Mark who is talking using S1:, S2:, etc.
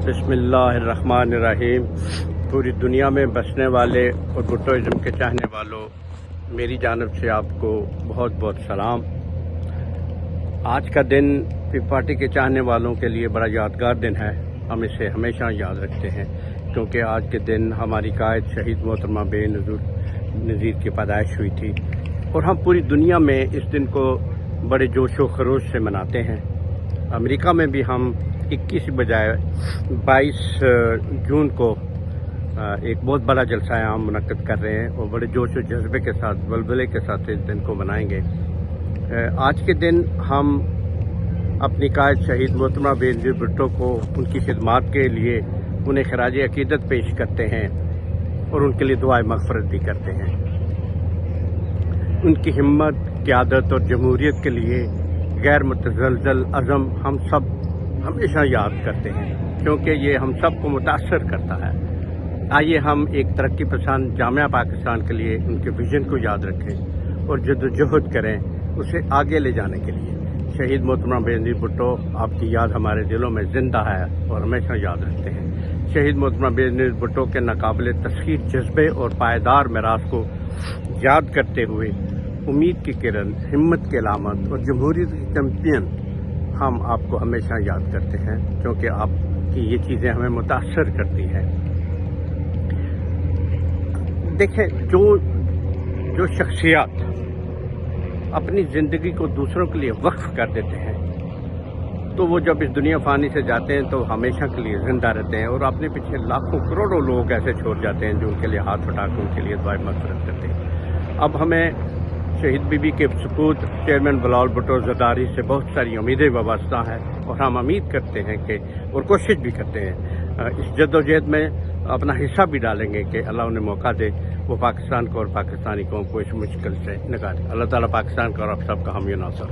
S1: بسم اللہ الرحمن الرحیم۔ پوری دنیا میں بسنے والے اور بھٹوازم کے چاہنے والوں، میری جانب سے آپ کو بہت بہت سلام۔ آج کا دن پیپل پارٹی کے چاہنے والوں کے لیے بڑا یادگار دن ہے۔ ہم اسے ہمیشہ یاد رکھتے ہیں کیونکہ آج کے دن ہماری قائد شہید محترمہ بے نظیر کی پیدائش ہوئی تھی، اور ہم پوری دنیا میں اس دن کو بڑے جوش و خروش سے مناتے ہیں۔ امریکہ میں بھی ہم 21 بجائے 22 جون کو ایک بہت بڑا جلسہ عام منعقد کر رہے ہیں اور بڑے جوش و جذبے کے ساتھ، ولولے کے ساتھ اس دن کو منائیں گے۔ آج کے دن ہم اپنی قائد شہید محترمہ بے نظیر بھٹو کو ان کی خدمات کے لیے انہیں خراج عقیدت پیش کرتے ہیں اور ان کے لیے دعائے مغفرت بھی کرتے ہیں۔ ان کی ہمت، قیادت اور جمہوریت کے لیے غیر متزلزل عزم ہم سب ہمیشہ یاد کرتے ہیں کیونکہ یہ ہم سب کو متاثر کرتا ہے۔ آئیے ہم ایک ترقی پسند جامعہ پاکستان کے لیے ان کے ویژن کو یاد رکھیں اور جدوجہد کریں اسے آگے لے جانے کے لیے۔ شہید محترمہ بے نظیر بھٹو، آپ کی یاد ہمارے دلوں میں زندہ ہے اور ہمیشہ یاد رکھتے ہیں۔ شہید محترمہ بے نظیر بھٹو کے ناقابل تسخیر جذبے اور پائیدار میراث کو یاد کرتے ہوئے امید کی کرن، ہمت کی علامت اور جمہوریت کی چیمپئن ہم آپ کو ہمیشہ یاد کرتے ہیں کیونکہ آپ کی یہ چیزیں ہمیں متاثر کرتی ہیں۔ دیکھیں، جو شخصیات اپنی زندگی کو دوسروں کے لیے وقف کر دیتے ہیں تو وہ جب اس دنیا فانی سے جاتے ہیں تو ہمیشہ کے لیے زندہ رہتے ہیں، اور اپنے پیچھے لاکھوں کروڑوں لوگ ایسے چھوڑ جاتے ہیں جو ان کے لیے ہاتھ اٹھا کے ان کے لیے دعائیں مغفرت کرتے ہیں۔ اب ہمیں شہید بی بی کے سپوت چیئرمین بلاول بھٹو زرداری سے بہت ساری امیدیں وابستہ ہیں، اور ہم امید کرتے ہیں کہ اور کوشش بھی کرتے ہیں اس جدوجہد میں اپنا حصہ بھی ڈالیں گے کہ اللہ انہیں موقع دے، وہ پاکستان کو اور پاکستانی قوم کو اس مشکل سے نکالے۔ اللہ تعالیٰ پاکستان کا اور آپ سب کا حامی و ناصر۔